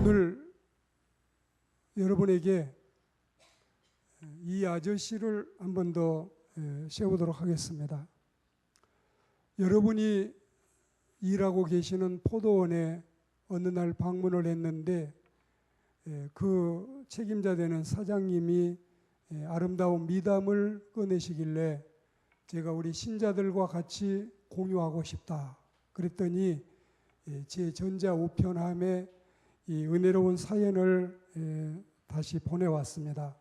오늘 여러분에게 이 아저씨를 한 번 더 세우도록 하겠습니다. 여러분이 일하고 계시는 포도원에 어느 날 방문을 했는데 그 책임자 되는 사장님이 아름다운 미담을 꺼내시길래 제가 우리 신자들과 같이 공유하고 싶다 그랬더니 제 전자우편함에 이 은혜로운 사연을 다시 보내왔습니다.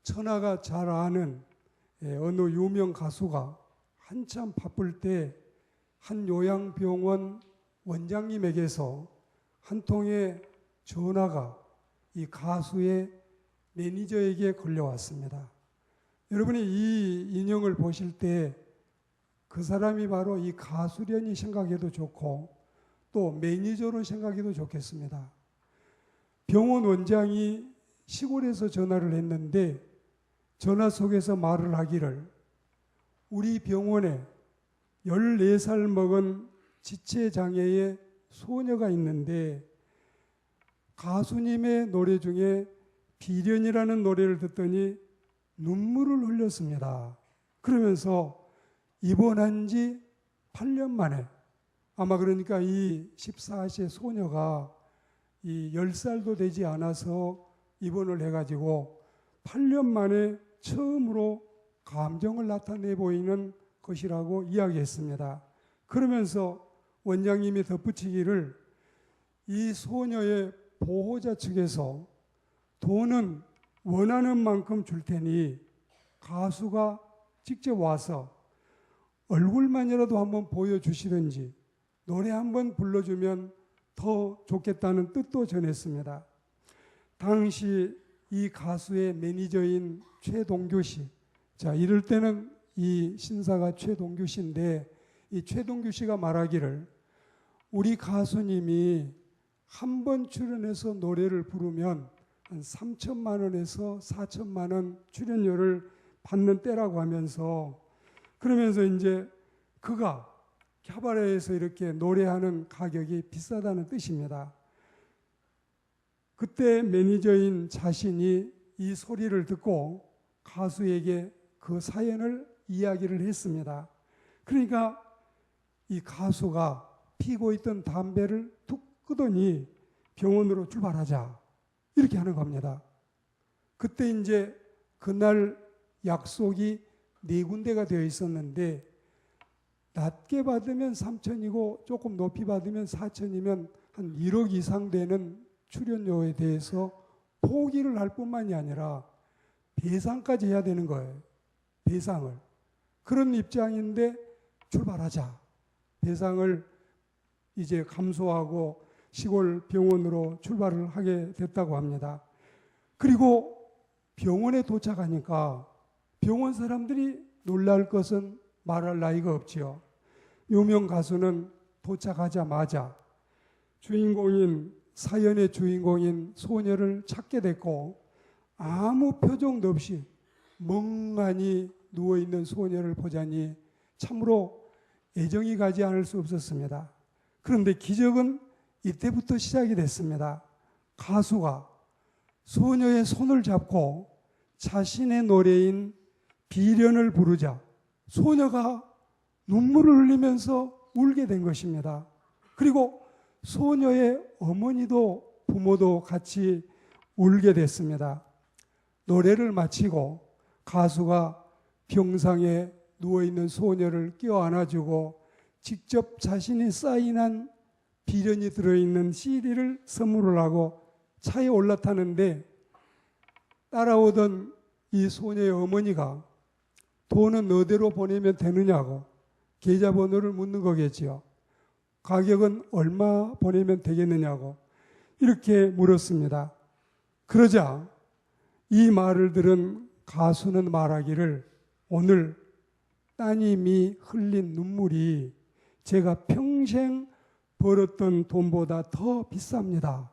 천하가 잘 아는 어느 유명 가수가 한참 바쁠 때 한 요양병원 원장님에게서 한 통의 전화가 이 가수의 매니저에게 걸려왔습니다. 여러분이 이 인형을 보실 때 그 사람이 바로 이 가수련이 생각해도 좋고 또 매니저로 생각해도 좋겠습니다. 병원 원장이 시골에서 전화를 했는데 전화 속에서 말을 하기를 우리 병원에 14살 먹은 지체장애의 소녀가 있는데 가수님의 노래 중에 비련이라는 노래를 듣더니 눈물을 흘렸습니다. 그러면서 입원한 지 8년 만에 아마 그러니까 이 14세 소녀가 이 10살도 되지 않아서 입원을 해가지고 8년 만에 처음으로 감정을 나타내 보이는 것이라고 이야기했습니다. 그러면서 원장님이 덧붙이기를 이 소녀의 보호자 측에서 돈은 원하는 만큼 줄 테니 가수가 직접 와서 얼굴만이라도 한번 보여주시든지 노래 한번 불러주면 더 좋겠다는 뜻도 전했습니다. 당시 이 가수의 매니저인 최동규 씨, 자 이럴 때는 이 신사가 최동규 씨인데 이 최동규 씨가 말하기를 우리 가수님이 한 번 출연해서 노래를 부르면 한 3천만 원에서 4천만 원 출연료를 받는 때라고 하면서 그러면서 이제 그가 캬바레에서 이렇게 노래하는 가격이 비싸다는 뜻입니다. 그때 매니저인 자신이 이 소리를 듣고 가수에게 그 사연을 이야기를 했습니다. 그러니까 이 가수가 피고 있던 담배를 툭 끄더니 병원으로 출발하자 이렇게 하는 겁니다. 그때 이제 그날 약속이 4군데가 되어 있었는데 낮게 받으면 3천이고 조금 높이 받으면 4천이면 한 1억 이상 되는 출연료에 대해서 포기를 할 뿐만이 아니라 배상까지 해야 되는 거예요. 배상을. 그런 입장인데 출발하자. 배상을 이제 감수하고 시골 병원으로 출발을 하게 됐다고 합니다. 그리고 병원에 도착하니까 병원 사람들이 놀랄 것은 말할 나위가 없지요. 유명 가수는 도착하자마자 사연의 주인공인 소녀를 찾게 됐고 아무 표정도 없이 멍하니 누워있는 소녀를 보자니 참으로 애정이 가지 않을 수 없었습니다. 그런데 기적은 이때부터 시작이 됐습니다. 가수가 소녀의 손을 잡고 자신의 노래인 비련을 부르자 소녀가 눈물을 흘리면서 울게 된 것입니다. 그리고 소녀의 어머니도 부모도 같이 울게 됐습니다. 노래를 마치고 가수가 병상에 누워있는 소녀를 껴안아주고 직접 자신이 사인한 비련이 들어있는 CD를 선물을 하고 차에 올라타는데 따라오던 이 소녀의 어머니가 돈은 너대로 보내면 되느냐고 계좌번호를 묻는 거겠지요. 가격은 얼마 보내면 되겠느냐고 이렇게 물었습니다. 그러자 이 말을 들은 가수는 말하기를 오늘 따님이 흘린 눈물이 제가 평생 벌었던 돈보다 더 비쌉니다.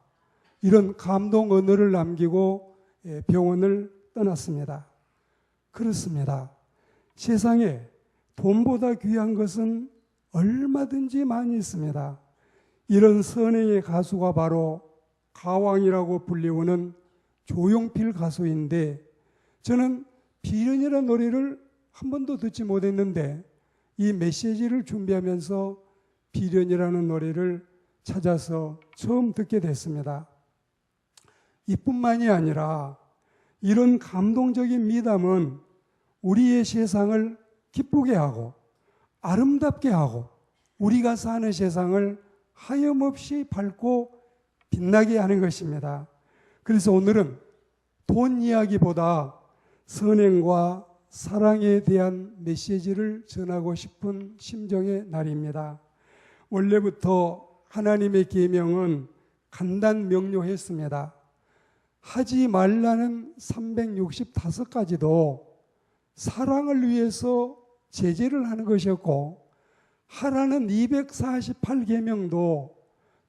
이런 감동 언어를 남기고 병원을 떠났습니다. 그렇습니다. 세상에 돈보다 귀한 것은 얼마든지 많이 있습니다. 이런 선행의 가수가 바로 가왕이라고 불리우는 조용필 가수인데 저는 비련이라는 노래를 한 번도 듣지 못했는데 이 메시지를 준비하면서 비련이라는 노래를 찾아서 처음 듣게 됐습니다. 이뿐만이 아니라 이런 감동적인 미담은 우리의 세상을 기쁘게 하고 아름답게 하고 우리가 사는 세상을 하염없이 밝고 빛나게 하는 것입니다. 그래서 오늘은 돈 이야기보다 선행과 사랑에 대한 메시지를 전하고 싶은 심정의 날입니다. 원래부터 하나님의 계명은 간단 명료했습니다. 하지 말라는 365가지도 사랑을 위해서 제재를 하는 것이었고 하라는 248계명도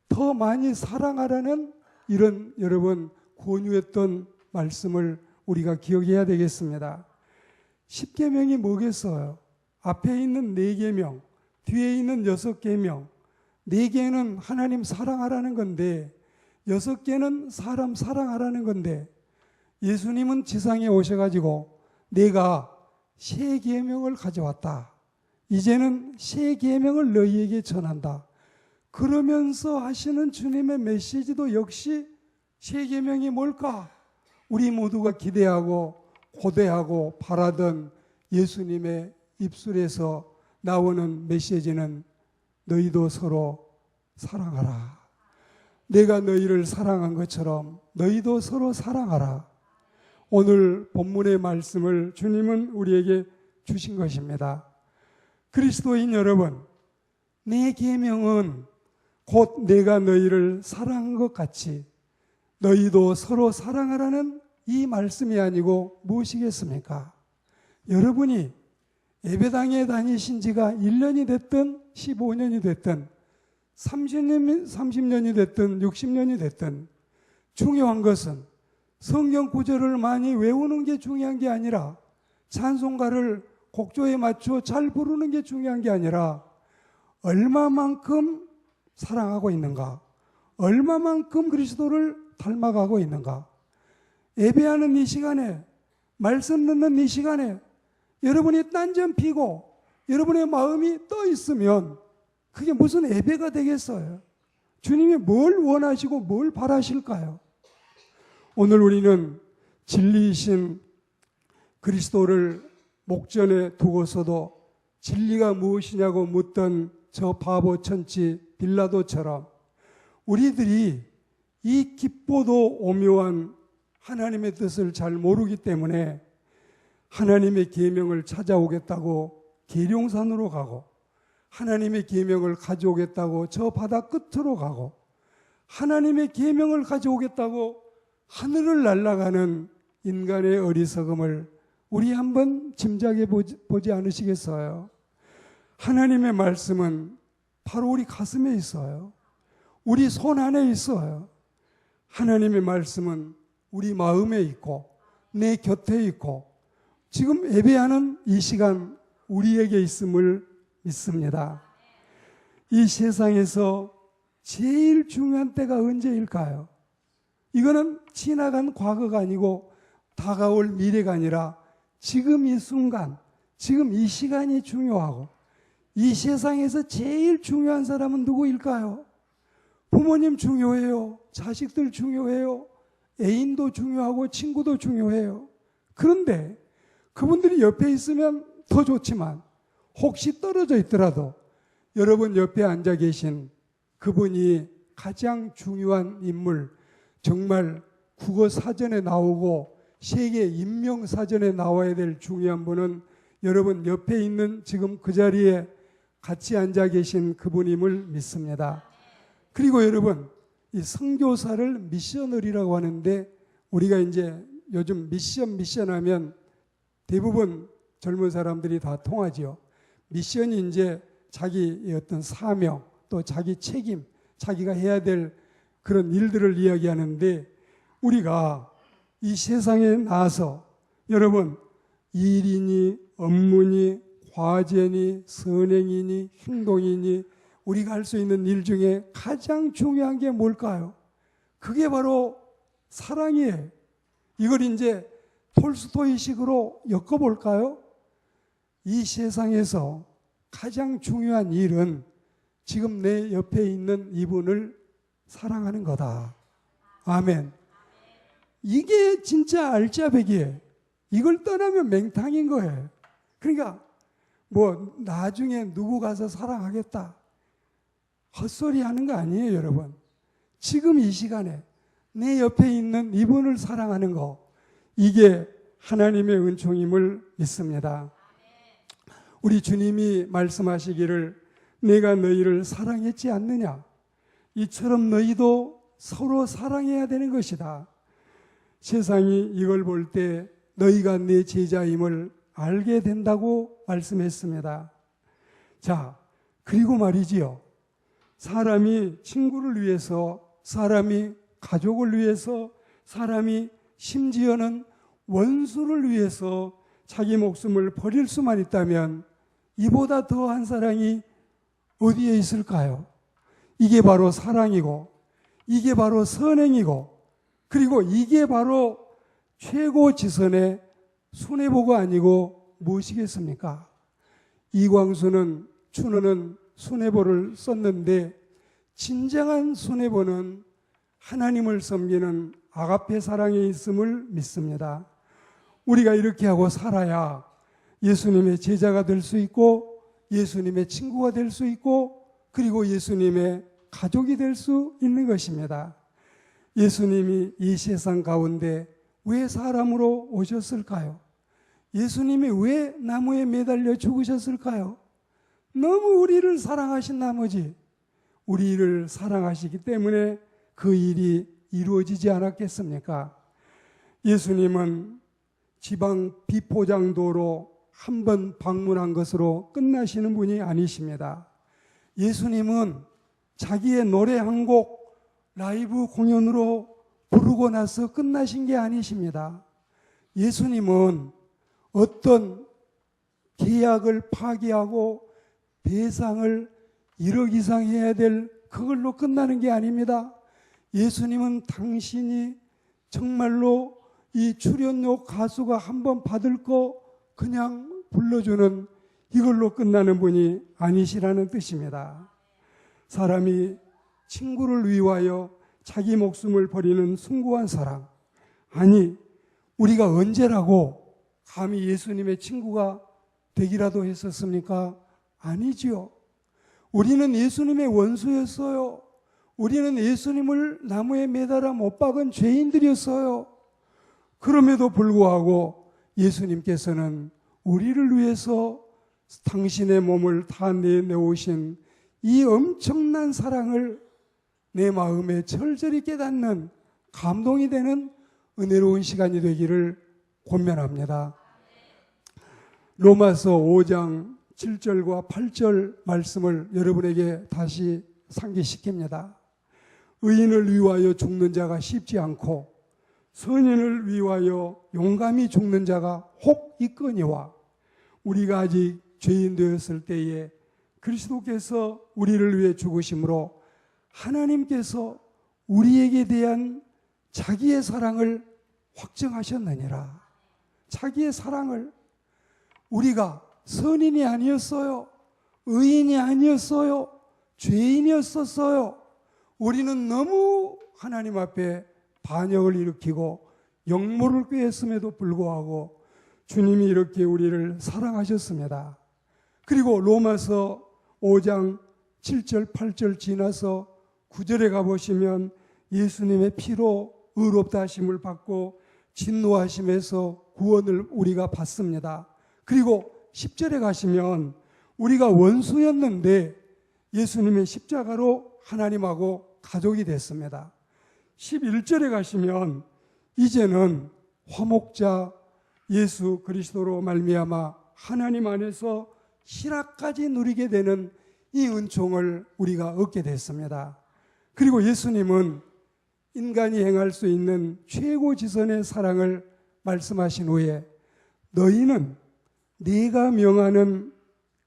더 많이 사랑하라는 이런 여러분 권유했던 말씀을 우리가 기억해야 되겠습니다. 10계명이 뭐겠어요? 앞에 있는 4계명, 뒤에 있는 6계명, 4개는 하나님 사랑하라는 건데 6개는 사람 사랑하라는 건데 예수님은 지상에 오셔가지고 내가 새 계명을 가져왔다. 이제는 새 계명을 너희에게 전한다. 그러면서 하시는 주님의 메시지도 역시 새 계명이 뭘까? 우리 모두가 기대하고 고대하고 바라던 예수님의 입술에서 나오는 메시지는 너희도 서로 사랑하라. 내가 너희를 사랑한 것처럼 너희도 서로 사랑하라. 오늘 본문의 말씀을 주님은 우리에게 주신 것입니다. 그리스도인 여러분, 내 계명은 곧 내가 너희를 사랑한 것 같이 너희도 서로 사랑하라는 이 말씀이 아니고 무엇이겠습니까? 여러분이 예배당에 다니신 지가 1년이 됐든 15년이 됐든 30년이 됐든 60년이 됐든 중요한 것은 성경 구절을 많이 외우는 게 중요한 게 아니라 찬송가를 곡조에 맞춰 잘 부르는 게 중요한 게 아니라 얼마만큼 사랑하고 있는가, 얼마만큼 그리스도를 닮아가고 있는가. 예배하는 이 시간에, 말씀 듣는 이 시간에 여러분이 딴점 피고 여러분의 마음이 떠 있으면 그게 무슨 예배가 되겠어요? 주님이 뭘 원하시고 뭘 바라실까요? 오늘 우리는 진리이신 그리스도를 목전에 두고서도 진리가 무엇이냐고 묻던 저 바보 천치 빌라도처럼 우리들이 이 깊고도 오묘한 하나님의 뜻을 잘 모르기 때문에 하나님의 계명을 찾아오겠다고 계룡산으로 가고 하나님의 계명을 가져오겠다고 저 바다 끝으로 가고 하나님의 계명을 가져오겠다고 하늘을 날아가는 인간의 어리석음을 우리 한번 짐작해 보지 않으시겠어요? 하나님의 말씀은 바로 우리 가슴에 있어요. 우리 손 안에 있어요. 하나님의 말씀은 우리 마음에 있고 내 곁에 있고 지금 예배하는 이 시간 우리에게 있음을 믿습니다. 이 세상에서 제일 중요한 때가 언제일까요? 이거는 지나간 과거가 아니고 다가올 미래가 아니라 지금 이 순간, 지금 이 시간이 중요하고 이 세상에서 제일 중요한 사람은 누구일까요? 부모님 중요해요. 자식들 중요해요. 애인도 중요하고 친구도 중요해요. 그런데 그분들이 옆에 있으면 더 좋지만 혹시 떨어져 있더라도 여러분 옆에 앉아 계신 그분이 가장 중요한 인물, 정말 국어 사전에 나오고 세계 인명 사전에 나와야 될 중요한 분은 여러분 옆에 있는 지금 그 자리에 같이 앉아 계신 그분임을 믿습니다. 그리고 여러분, 이 선교사를 미셔널이라고 하는데 우리가 이제 요즘 미션 하면 대부분 젊은 사람들이 다 통하죠. 미션이 이제 자기의 어떤 사명 또 자기 책임, 자기가 해야 될 그런 일들을 이야기하는데 우리가 이 세상에 나와서 여러분 일이니 업무니 과제니 선행이니 행동이니 우리가 할 수 있는 일 중에 가장 중요한 게 뭘까요? 그게 바로 사랑이에요. 이걸 이제 톨스토이식으로 엮어볼까요? 이 세상에서 가장 중요한 일은 지금 내 옆에 있는 이분을 사랑하는 거다. 아멘. 이게 진짜 알짜배기예요. 이걸 떠나면 맹탕인 거예요. 그러니까 뭐 나중에 누구 가서 사랑하겠다, 헛소리 하는 거 아니에요, 여러분. 지금 이 시간에 내 옆에 있는 이분을 사랑하는 거, 이게 하나님의 은총임을 믿습니다. 우리 주님이 말씀하시기를 내가 너희를 사랑했지 않느냐, 이처럼 너희도 서로 사랑해야 되는 것이다. 세상이 이걸 볼 때 너희가 내 제자임을 알게 된다고 말씀했습니다. 자, 그리고 말이지요. 사람이 친구를 위해서, 사람이 가족을 위해서, 사람이 심지어는 원수를 위해서 자기 목숨을 버릴 수만 있다면 이보다 더한 사랑이 어디에 있을까요? 이게 바로 사랑이고, 이게 바로 선행이고, 그리고 이게 바로 최고 지선의 순애보가 아니고 무엇이겠습니까? 이광수는, 춘우는 순애보를 썼는데 진정한 순애보는 하나님을 섬기는 아가페 사랑에 있음을 믿습니다. 우리가 이렇게 하고 살아야 예수님의 제자가 될 수 있고, 예수님의 친구가 될 수 있고, 그리고 예수님의 가족이 될 수 있는 것입니다. 예수님이 이 세상 가운데 왜 사람으로 오셨을까요? 예수님이 왜 나무에 매달려 죽으셨을까요? 너무 우리를 사랑하신 나머지 우리를 사랑하시기 때문에 그 일이 이루어지지 않았겠습니까? 예수님은 지방 비포장도로 한 번 방문한 것으로 끝나시는 분이 아니십니다. 예수님은 자기의 노래 한 곡 라이브 공연으로 부르고 나서 끝나신 게 아니십니다. 예수님은 어떤 계약을 파기하고 배상을 1억 이상 해야 될 그걸로 끝나는 게 아닙니다. 예수님은 당신이 정말로 이 출연료 가수가 한번 받을 거 그냥 불러주는 이걸로 끝나는 분이 아니시라는 뜻입니다. 사람이 친구를 위하여 자기 목숨을 버리는 숭고한 사랑, 아니 우리가 언제라고 감히 예수님의 친구가 되기라도 했었습니까? 아니지요. 우리는 예수님의 원수였어요. 우리는 예수님을 나무에 매달아 못 박은 죄인들이었어요. 그럼에도 불구하고 예수님께서는 우리를 위해서 당신의 몸을 다 내놓으신 이 엄청난 사랑을 내 마음에 절절히 깨닫는 감동이 되는 은혜로운 시간이 되기를 권면합니다. 로마서 5장 7절과 8절 말씀을 여러분에게 다시 상기시킵니다. 의인을 위하여 죽는 자가 쉽지 않고 선인을 위하여 용감히 죽는 자가 혹 있거니와, 우리가 아직 죄인 되었을 때에 그리스도께서 우리를 위해 죽으심으로 하나님께서 우리에게 대한 자기의 사랑을 확증하셨느니라. 자기의 사랑을. 우리가 선인이 아니었어요. 의인이 아니었어요. 죄인이었었어요. 우리는 너무 하나님 앞에 반역을 일으키고 역모를 꾀했음에도 불구하고 주님이 이렇게 우리를 사랑하셨습니다. 그리고 로마서 5장 7절 8절 지나서 9절에 가보시면 예수님의 피로 의롭다 하심을 받고 진노하심에서 구원을 우리가 받습니다. 그리고 10절에 가시면 우리가 원수였는데 예수님의 십자가로 하나님하고 가족이 됐습니다. 11절에 가시면 이제는 화목자 예수 그리스도로 말미암아 하나님 안에서 실학까지 누리게 되는 이 은총을 우리가 얻게 됐습니다. 그리고 예수님은 인간이 행할 수 있는 최고 지선의 사랑을 말씀하신 후에 너희는 네가 명하는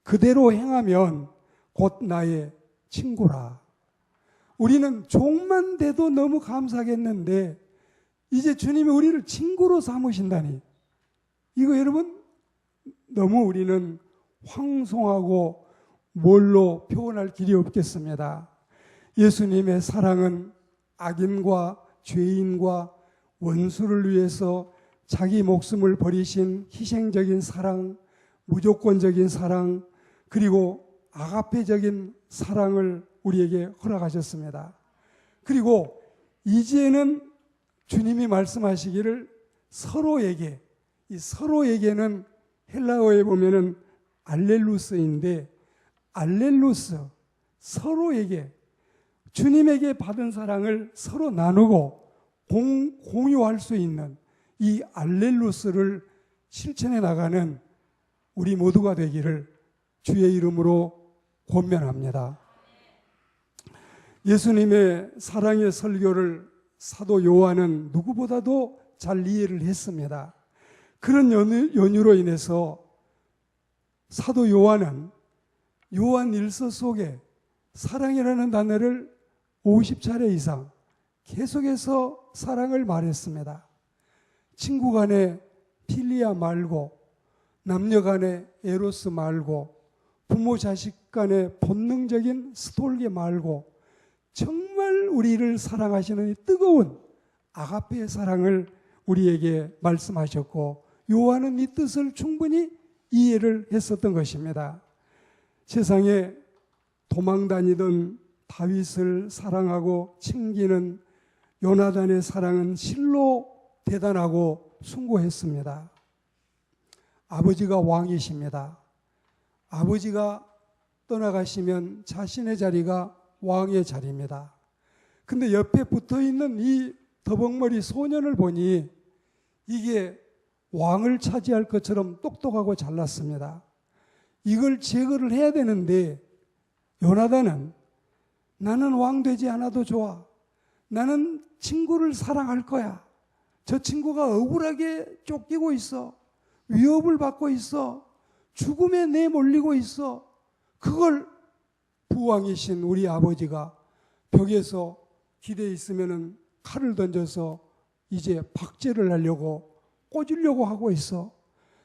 그대로 행하면 곧 나의 친구라. 우리는 종만 돼도 너무 감사하겠는데 이제 주님이 우리를 친구로 삼으신다니, 이거 여러분 너무 우리는 황송하고 뭘로 표현할 길이 없겠습니다. 예수님의 사랑은 악인과 죄인과 원수를 위해서 자기 목숨을 버리신 희생적인 사랑, 무조건적인 사랑, 그리고 아가페적인 사랑을 우리에게 허락하셨습니다. 그리고 이제는 주님이 말씀하시기를 서로에게, 이 서로에게는 헬라어에 보면은 알렐루스인데, 알렐루스, 서로에게, 주님에게 받은 사랑을 서로 나누고 공유할 수 있는 이 알렐루스를 실천해 나가는 우리 모두가 되기를 주의 이름으로 권면합니다. 예수님의 사랑의 설교를 사도 요한은 누구보다도 잘 이해를 했습니다. 그런 연유로 인해서 사도 요한은 요한 일서 속에 사랑이라는 단어를 50차례 이상 계속해서 사랑을 말했습니다. 친구 간의 필리아 말고, 남녀 간의 에로스 말고, 부모 자식 간의 본능적인 스톨게 말고, 정말 우리를 사랑하시는 이 뜨거운 아가페의 사랑을 우리에게 말씀하셨고, 요한은 이 뜻을 충분히 이해를 했었던 것입니다. 세상에 도망다니던 다윗을 사랑하고 챙기는 요나단의 사랑은 실로 대단하고 숭고했습니다. 아버지가 왕이십니다. 아버지가 떠나가시면 자신의 자리가 왕의 자리입니다. 근데 옆에 붙어있는 이 더벅머리 소년을 보니 이게 왕을 차지할 것처럼 똑똑하고 잘났습니다. 이걸 제거를 해야 되는데 요나단은 나는 왕 되지 않아도 좋아. 나는 친구를 사랑할 거야. 저 친구가 억울하게 쫓기고 있어. 위협을 받고 있어. 죽음에 내몰리고 있어. 그걸 부왕이신 우리 아버지가 벽에서 기대에 있으면은 칼을 던져서 이제 박제를 하려고 꽂으려고 하고 있어.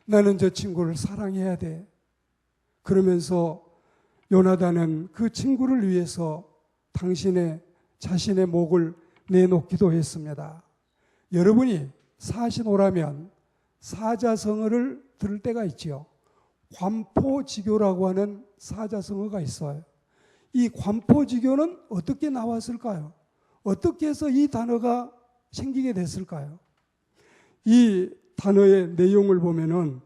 나는 저 친구를 사랑해야 돼. 그러면서 요나단은 그 친구를 위해서 자신의 목을 내놓기도 했습니다. 여러분이 사시노라면 사자성어를 들을 때가 있지요. 관포지교라고 하는 사자성어가 있어요. 이 관포지교는 어떻게 나왔을까요? 어떻게 해서 이 단어가 생기게 됐을까요? 이 단어의 내용을 보면은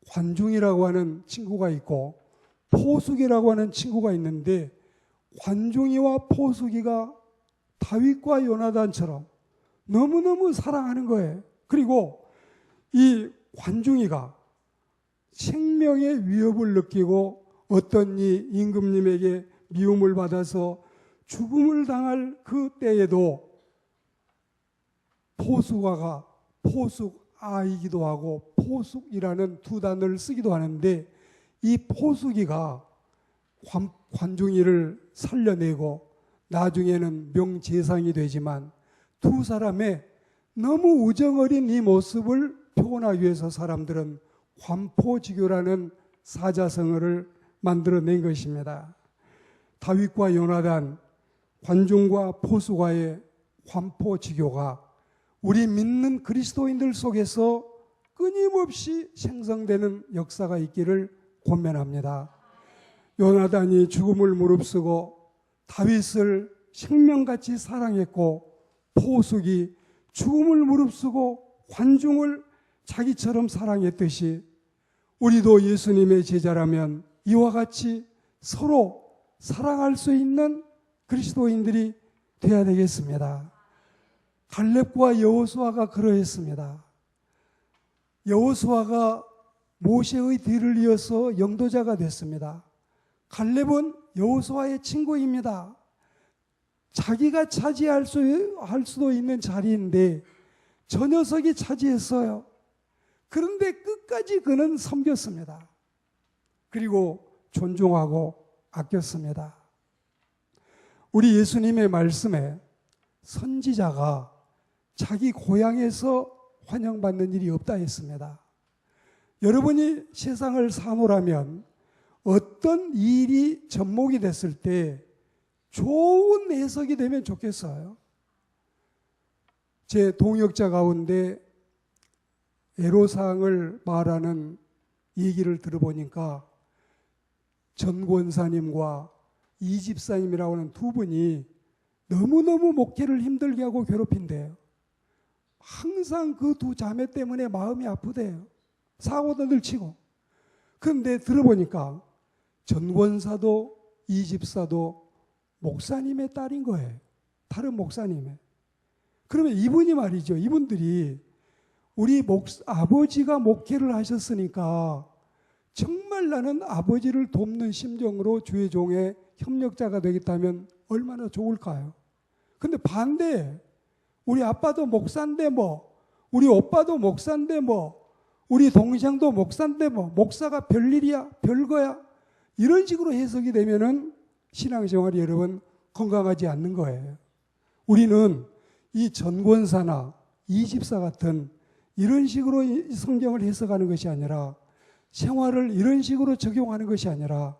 관중이라고 하는 친구가 있고 포수기라고 하는 친구가 있는데, 관중이와 포수기가 다윗과 요나단처럼 너무너무 사랑하는 거예요. 그리고 이 관중이가 생명의 위협을 느끼고 어떤 이 임금님에게 미움을 받아서 죽음을 당할 그 때에도 포수가가 포숙아이기도 하고 포숙이라는 두 단어를 쓰기도 하는데, 이 포숙이가 관중이를 살려내고 나중에는 명재상이 되지만 두 사람의 너무 우정어린 이 모습을 표현하기 위해서 사람들은 관포지교라는 사자성어를 만들어낸 것입니다. 다윗과 요나단, 관중과 포수가의 관포지교가 우리 믿는 그리스도인들 속에서 끊임없이 생성되는 역사가 있기를 권면합니다. 요나단이 죽음을 무릅쓰고 다윗을 생명같이 사랑했고, 포숙이 죽음을 무릅쓰고 관중을 자기처럼 사랑했듯이 우리도 예수님의 제자라면 이와 같이 서로 사랑할 수 있는 그리스도인들이 되어야 되겠습니다. 갈렙과 여호수아가 그러했습니다. 여호수아가 모세의 뒤를 이어서 영도자가 됐습니다. 갈렙은 여호수아의 친구입니다. 자기가 차지할 수도 있는 자리인데 저 녀석이 차지했어요. 그런데 끝까지 그는 섬겼습니다. 그리고 존중하고 아꼈습니다. 우리 예수님의 말씀에 선지자가 자기 고향에서 환영받는 일이 없다 했습니다. 여러분이 세상을 사노라면 어떤 일이 접목이 됐을 때 좋은 해석이 되면 좋겠어요. 제 동역자 가운데 애로사항을 말하는 얘기를 들어보니까 전 권사님과 이 집사님이라고 하는 두 분이 너무너무 목회를 힘들게 하고 괴롭힌대요. 항상 그 두 자매 때문에 마음이 아프대요. 사고도 늘 치고. 그런데 들어보니까 전 권사도 이 집사도 목사님의 딸인 거예요. 다른 목사님의. 그러면 이분이 말이죠. 이분들이 우리 아버지가 목회를 하셨으니까 정말 나는 아버지를 돕는 심정으로 주의 종의 협력자가 되겠다면 얼마나 좋을까요? 근데 반대에 우리 아빠도 목사인데 뭐, 우리 오빠도 목사인데 뭐, 우리 동생도 목사인데 뭐, 목사가 별일이야, 별거야, 이런 식으로 해석이 되면은 신앙생활이 여러분 건강하지 않는 거예요. 우리는 이 전권사나 이집사 같은 이런 식으로 성경을 해석하는 것이 아니라, 생활을 이런 식으로 적용하는 것이 아니라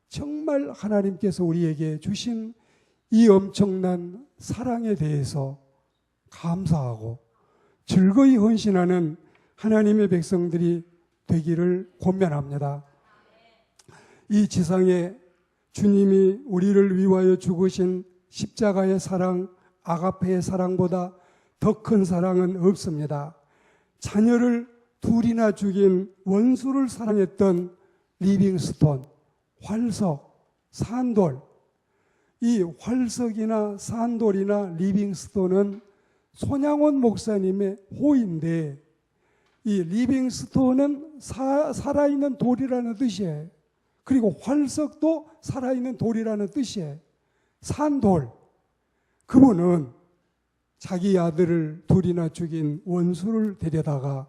정말 하나님께서 우리에게 주신 이 엄청난 사랑에 대해서 감사하고 즐거이 헌신하는 하나님의 백성들이 되기를 권면합니다. 이 지상에 주님이 우리를 위하여 죽으신 십자가의 사랑, 아가페의 사랑보다 더 큰 사랑은 없습니다. 자녀를 둘이나 죽인 원수를 사랑했던 리빙스톤, 활석, 산돌. 이 활석이나 산돌이나 리빙스톤은 손양원 목사님의 호인데, 이 리빙스톤은 살아있는 돌이라는 뜻이에요. 그리고 활석도 살아있는 돌이라는 뜻이에요. 산돌, 그분은 자기 아들을 둘이나 죽인 원수를 데려다가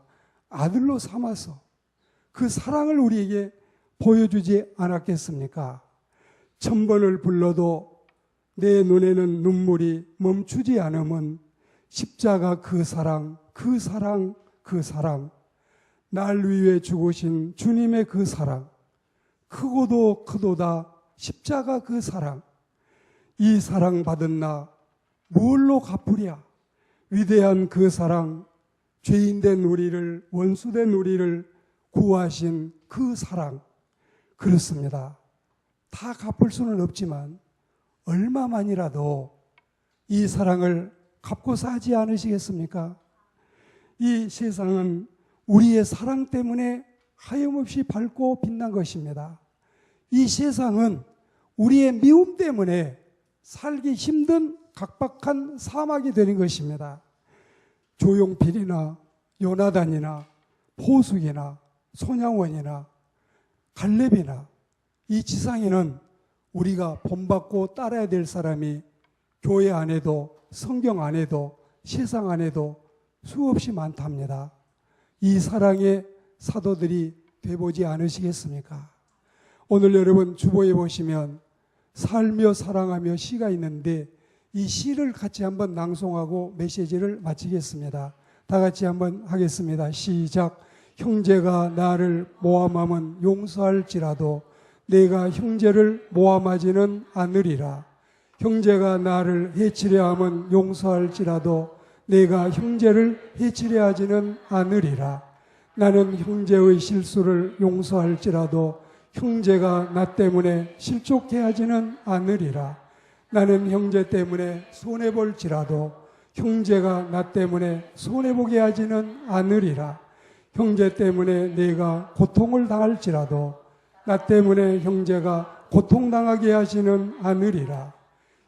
아들로 삼아서 그 사랑을 우리에게 보여주지 않았겠습니까? 1000번을 불러도 내 눈에는 눈물이 멈추지 않음은 십자가 그 사랑, 그 사랑, 그 사랑, 날 위해 죽으신 주님의 그 사랑, 크고도 크도다 십자가 그 사랑, 이 사랑 받은 나 뭘로 갚으랴? 위대한 그 사랑, 죄인된 우리를, 원수된 우리를 구하신 그 사랑. 그렇습니다. 다 갚을 수는 없지만 얼마만이라도 이 사랑을 갚고 사지 않으시겠습니까? 이 세상은 우리의 사랑 때문에 하염없이 밝고 빛난 것입니다. 이 세상은 우리의 미움 때문에 살기 힘든 각박한 사막이 되는 것입니다. 조용필이나 요나단이나 포숙이나 손양원이나 갈렙이나 이 지상에는 우리가 본받고 따라야 될 사람이 교회 안에도 성경 안에도 세상 안에도 수없이 많답니다. 이 사랑의 사도들이 되보지 않으시겠습니까? 오늘 여러분 주보에 보시면 살며 사랑하며 시가 있는데, 이 시를 같이 한번 낭송하고 메시지를 마치겠습니다. 다 같이 한번 하겠습니다. 시작. 형제가 나를 모함하면 용서할지라도 내가 형제를 모함하지는 않으리라. 형제가 나를 해치려 하면 용서할지라도 내가 형제를 해치려 하지는 않으리라. 나는 형제의 실수를 용서할지라도 형제가 나 때문에 실족해 하지는 않으리라. 나는 형제 때문에 손해볼지라도 형제가 나 때문에 손해보게 하지는 않으리라. 형제 때문에 내가 고통을 당할지라도 나 때문에 형제가 고통당하게 하지는 않으리라.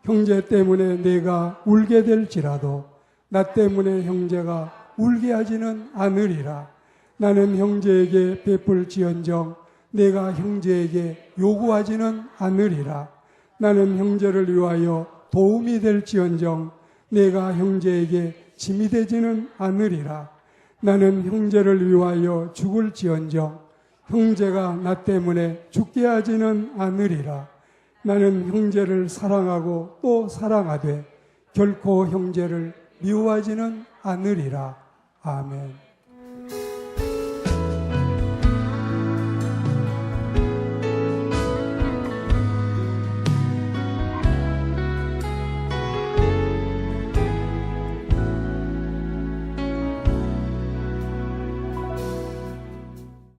형제 때문에 내가 울게 될지라도 나 때문에 형제가 울게 하지는 않으리라. 나는 형제에게 베풀지언정 내가 형제에게 요구하지는 않으리라. 나는 형제를 위하여 도움이 될지언정 내가 형제에게 짐이 되지는 않으리라. 나는 형제를 위하여 죽을지언정 형제가 나 때문에 죽게 하지는 않으리라. 나는 형제를 사랑하고 또 사랑하되 결코 형제를 미워하지는 않으리라. 아멘.